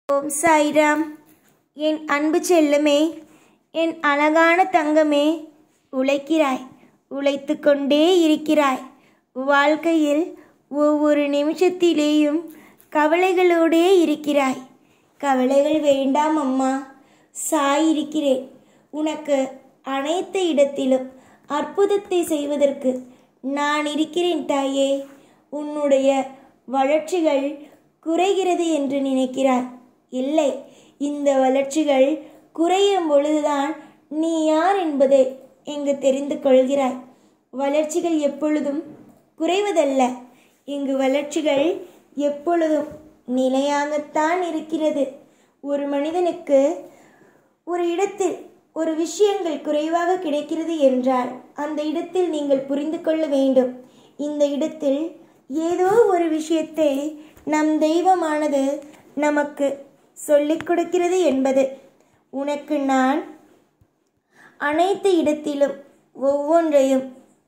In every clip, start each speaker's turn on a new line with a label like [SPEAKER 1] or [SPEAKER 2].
[SPEAKER 1] ஓம் சாய்ராம். என் அன்பு செல்லமே, என் அழகான தங்கமே, உழைக்கிறாய், உழைத்து கொண்டே இருக்கிறாய். வாழ்க்கையில் ஒவ்வொரு நிமிஷத்திலேயும் கவலைகளோடே இருக்கிறாய். கவலைகள் வேண்டாம் அம்மா, சாய் இருக்கிறேன். உனக்கு அனைத்து இடத்திலும் அற்புதத்தை செய்வதற்கு நான் இருக்கிறேன் தாயே. உன்னுடைய வளர்ச்சிகள் குறைகிறது என்று நினைக்கிறாய். இல்லை, இந்த வளர்ச்சிகள் குறையும் பொழுதுதான் நீ யார் என்பதை இங்கு தெரிந்து கொள்கிறாய். வளர்ச்சிகள் எப்பொழுதும் குறைவதல்ல, இங்கு வளர்ச்சிகள் எப்பொழுதும் நிலையாகத்தான் இருக்கிறது. ஒரு மனிதனுக்கு ஒரு இடத்தில் ஒரு விஷயங்கள் குறைவாக கிடைக்கிறது என்றால் அந்த இடத்தில் நீங்கள் புரிந்து கொள்ள வேண்டும், இந்த இடத்தில் ஏதோ ஒரு விஷயத்தை நம் தெய்வமானது நமக்கு சொல்லிக் கொடுக்கிறது என்பது. உனக்கு நான் அனைத்து இடத்திலும் ஒவ்வொன்றையும்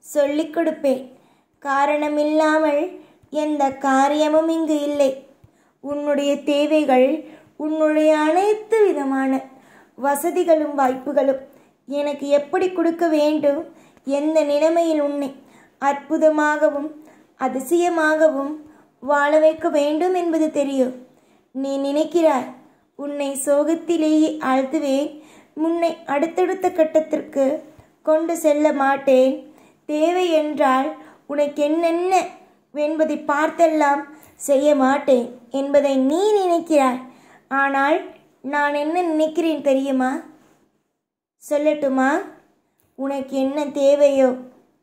[SPEAKER 1] சொல்லிக் கொடுப்பேன். காரணமில்லாமல் எந்த காரியமும் இங்கு இல்லை. உன்னுடைய தேவைகள், உன்னுடைய அனைத்து விதமான வசதிகளும் வாய்ப்புகளும் எனக்கு எப்படி கொடுக்க வேண்டும், எந்த நிலைமையில் உன்னை அற்புதமாகவும் அதிசயமாகவும் வாழ வைக்க வேண்டும் என்பது தெரியும். நீ நினைக்கிறாய், உன்னை சோகத்திலேயே ஆழ்த்துவேன், முன்னை அடுத்தடுத்த கட்டத்திற்கு கொண்டு செல்ல மாட்டேன், தேவை என்றால் உனக்கு என்னென்ன என்பதை பார்த்தெல்லாம் செய்ய மாட்டேன் என்பதை நீ நினைக்கிறாய். ஆனால் நான் என்ன நினைக்கிறேன் தெரியுமா? சொல்லட்டுமா? உனக்கு என்ன தேவையோ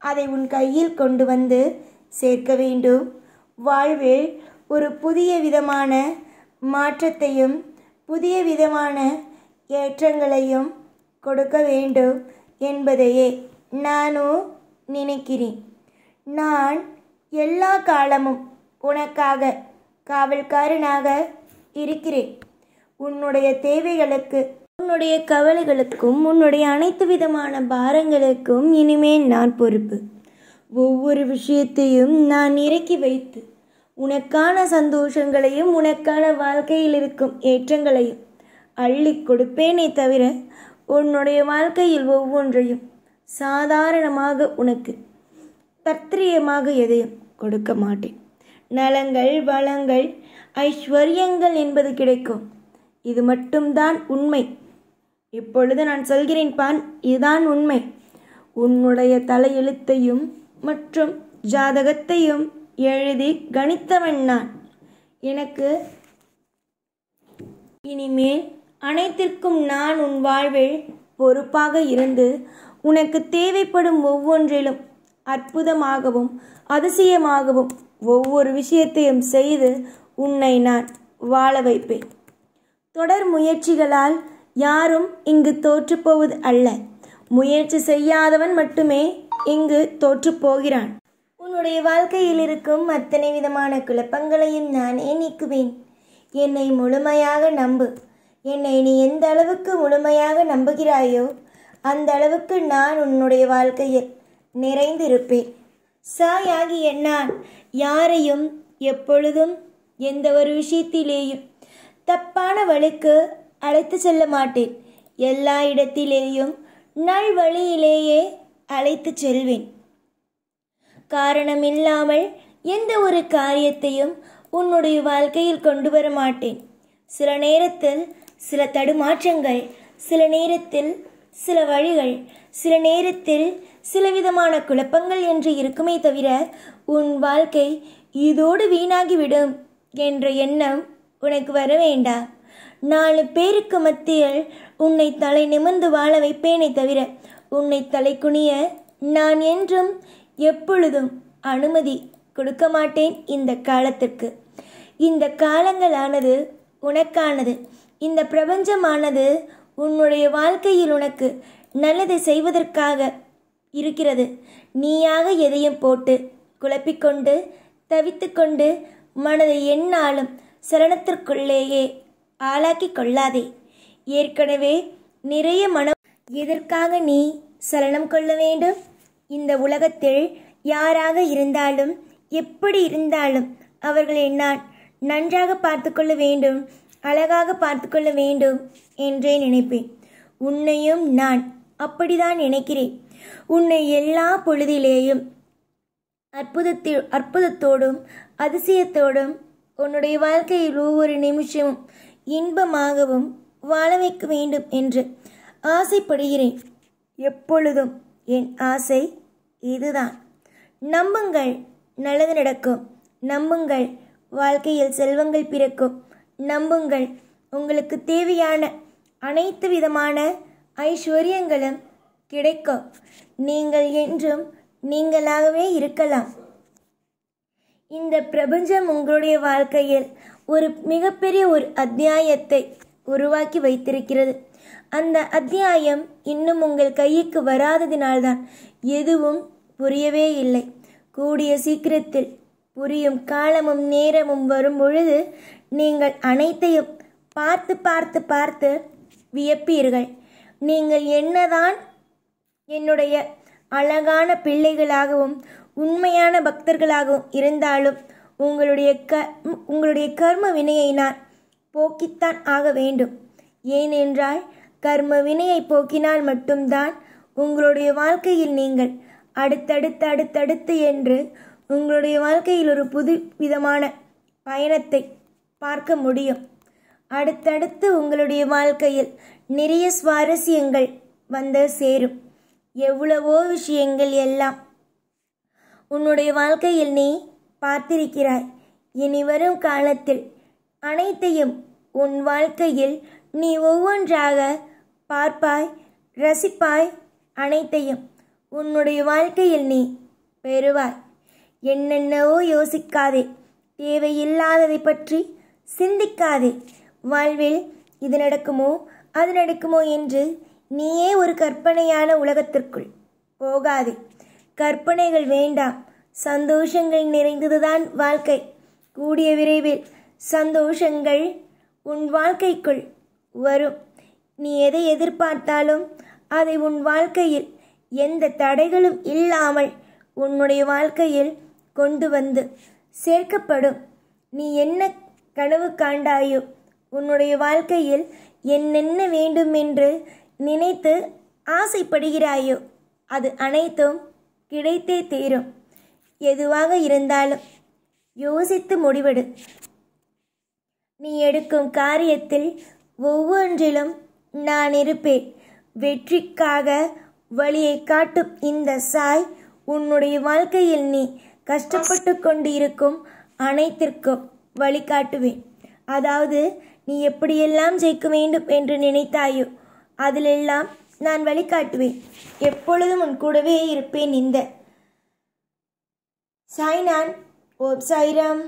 [SPEAKER 1] அதை உன் கையில் கொண்டு வந்து சேர்க்க வேண்டும். வாழ்வில் ஒரு புதிய விதமான மாற்றத்தையும் புதிய விதமான ஏற்றங்களையும் கொடுக்க வேண்டும் என்பதையே நானும் நினைக்கிறேன். நான் எல்லா காலமும் உனக்காக காவல்காரனாக இருக்கிறேன். உன்னுடைய தேவைகளுக்கு, உன்னுடைய கவலைகளுக்கும், உன்னுடைய அனைத்து விதமான பாரங்களுக்கும் இனிமேல் நான் பொறுப்பு. ஒவ்வொரு விஷயத்தையும் நான் இறக்கி வைத்து உனக்கான சந்தோஷங்களையும் உனக்கான வாழ்க்கையில் இருக்கும் ஏற்றங்களையும் அள்ளி கொடுப்பேனே தவிர உன்னுடைய வாழ்க்கையில் ஒவ்வொன்றையும் சாதாரணமாக உனக்கு தத்ரீயமாக எதையும் கொடுக்க மாட்டேன். நலங்கள், வளங்கள், ஐஸ்வர்யங்கள் என்பது கிடைக்கும். இது மட்டும்தான் உண்மை. இப்பொழுது நான் சொல்கிறேன் பான், இதுதான் உண்மை. உன்னுடைய தலையெழுத்தையும் மற்றும் ஜாதகத்தையும் எழுதி கணித்தவன் நான். எனக்கு இனிமேல் அனைத்திற்கும் நான் உன் வாழ்வில் பொறுப்பாக இருந்து உனக்கு தேவைப்படும் ஒவ்வொன்றிலும் அற்புதமாகவும் அதிசயமாகவும் ஒவ்வொரு விஷயத்தையும் செய்து உன்னை நான் வாழ வைப்பேன். தொடர் முயற்சிகளால் யாரும் இங்கு தோற்றுப்போவது அல்ல. முயற்சி செய்யாதவன் மட்டுமே இங்கு தோற்றுப்போகிறான். உன்னுடைய வாழ்க்கையில் இருக்கும் அத்தனை விதமான குழப்பங்களையும் நானே நீக்குவேன். என்னை முழுமையாக நம்பு. என்னை நீ எந்த அளவுக்கு முழுமையாக நம்புகிறாயோ அந்த அளவுக்கு நான் உன்னுடைய வாழ்க்கையில் நிறைந்திருப்பேன். சாயாகிய நான் யாரையும் எப்பொழுதும் எந்த ஒரு விஷயத்திலேயும் தப்பான வழிக்கு அழைத்து செல்ல மாட்டேன். எல்லா இடத்திலேயும் நல் வழியிலேயே அழைத்து செல்வேன். காரணமில்லாமல் எந்த ஒரு காரியத்தையும் உன்னுடைய வாழ்க்கையில் கொண்டு வர மாட்டேன். சில நேரத்தில் சில தடுமாற்றங்கள், சில நேரத்தில் சில வழிகள், சில நேரத்தில் சில விதமான குழப்பங்கள் என்று இருக்குமே தவிர உன் வாழ்க்கை இதோடு வீணாகிவிடும் என்ற எண்ணம் உனக்கு வர வேண்டாம். 4 பேருக்கு மத்தியில் உன்னை தலை நிமிர்ந்து வாழ வைப்பேனே தவிர உன்னை தலை குனிய நான் என்றும் எப்பொழுதும் அனுமதி கொடுக்க மாட்டேன். இந்த காலத்திற்கு, இந்த காலங்களானது உனக்கானது. இந்த பிரபஞ்சமானது உன்னுடைய வாழ்க்கையில் உனக்கு நல்லதை செய்வதற்காக இருக்கிறது. நீயாக எதையும் போட்டு குழப்பிக்கொண்டு தவித்து கொண்டு மனதை எந்நாளும் சலனத்திற்குள்ளேயே ஆளாக்கி கொள்ளாதே. ஏற்கனவே நிறைய மனம். எதற்காக நீ சலனம் கொள்ள வேண்டும்? இந்த உலகத்தில் யாராக இருந்தாலும் எப்படி இருந்தாலும் அவர்களை நான் நன்றாக பார்த்து கொள்ள வேண்டும். அழகாக பார்த்து கொள்ள வேண்டும் என்றே நினைப்பேன். உன்னையும் நான் அப்படிதான் நினைக்கிறேன். உன்னை எல்லா பொழுதிலேயும் அற்புதத்தோடும் அதிசயத்தோடும் உன்னுடைய வாழ்க்கையில் ஒவ்வொரு நிமிஷமும் இன்பமாகவும் வாழ வைக்க வேண்டும் என்று ஆசைப்படுகிறேன். எப்பொழுதும் என் ஆசை இதுதான். நம்புங்கள், நல்லது நடக்கும். நம்புங்கள், வாழ்க்கையில் செல்வங்கள் பிறக்கும். நம்புங்கள், உங்களுக்கு தேவையான அனைத்து விதமான ஐஸ்வர்யங்களும் கிடைக்கும். நீங்கள் என்றும் நீங்களாகவே இருக்கலாம். இந்த பிரபஞ்சம் உங்களுடைய வாழ்க்கையில் ஒரு மிகப்பெரிய ஒரு அத்தியாயத்தை உருவாக்கி வைத்திருக்கிறது. அந்த அத்தியாயம் இன்னும் உங்கள் கைக்கு வராததினால்தான் எதுவும் புரியவே இல்லை. கூடிய சீக்கிரத்தில் புரியும் காலமும் நேரமும் வரும் பொழுது நீங்கள் அனைத்தையும் பார்த்து பார்த்து பார்த்து வியப்பீர்கள். நீங்கள் என்னதான் என்னுடைய அழகான பிள்ளைகளாகவும் உண்மையான பக்தர்களாகவும் இருந்தாலும் உங்களுடைய கர்ம வினையை நான் போக்கித்தான் ஆக வேண்டும். ஏனென்றால் கர்ம வினையை போக்கினால் மட்டும்தான் உங்களுடைய வாழ்க்கையில் நீங்கள் அடுத்தடுத்து என்று உங்களுடைய வாழ்க்கையில் ஒரு புது விதமான பயணத்தை பார்க்க முடியும். அடுத்தடுத்து உங்களுடைய வாழ்க்கையில் நிறைய சுவாரஸ்யங்கள் வந்து சேரும். எவ்வளவோ விஷயங்கள் எல்லாம் உன்னுடைய வாழ்க்கையில் நீ பார்த்திருக்கிறாய். இனி வரும் காலத்தில் அனைத்தையும் உன் வாழ்க்கையில் நீ ஒவ்வொன்றாக பார்ப்பாய், ரசிப்பாய். அனைத்தையும் உன்னுடைய வாழ்க்கையில் நீ பெறுவாய். என்னென்னவோ யோசிக்காதே, தேவையில்லாததை பற்றி சிந்திக்காதே. வாழ்வில் இது நடக்குமோ அது நடக்குமோ என்று நீயே ஒரு கற்பனையான உலகத்திற்குள் போகாதே. கற்பனைகள் வேண்டாம். சந்தோஷங்கள் நிறைந்ததுதான் வாழ்க்கை. கூடிய விரைவில் சந்தோஷங்கள் உன் வாழ்க்கைக்குள் வரும். நீ எதை எதிர்பார்த்தாலும் அதை உன் வாழ்க்கையில் எந்த தடைகளும் இல்லாமல் உன்னுடைய வாழ்க்கையில் கொண்டு வந்து சேர்க்கப்படும். நீ என்ன கனவு காண்டாயோ, உன்னுடைய வாழ்க்கையில் என்னென்ன வேண்டும் என்று நினைத்து ஆசைப்படுகிறாயோ அது அனைத்தும் கிடைத்தே தீரும். எதுவாக இருந்தாலும் யோசித்து முடிவெடு. நீ எடுக்கும் காரியத்தில் ஒவ்வொன்றிலும் நான் இருப்பேன். வெற்றிக்காக வழியை காட்டும் இந்த சாய் உன்னுடைய வாழ்க்கையில் நீ கஷ்டப்பட்டு கொண்டு இருக்கும் அனைத்திற்கும் வழிகாட்டுவேன். அதாவது நீ எப்படியெல்லாம் ஜெயிக்க வேண்டும் என்று நினைத்தாயோ அதிலெல்லாம் நான் வழிகாட்டுவேன். எப்பொழுதும் உன் கூடவே இருப்பேன். இந்த சாய்நான். ஓம் சாய்ராம்.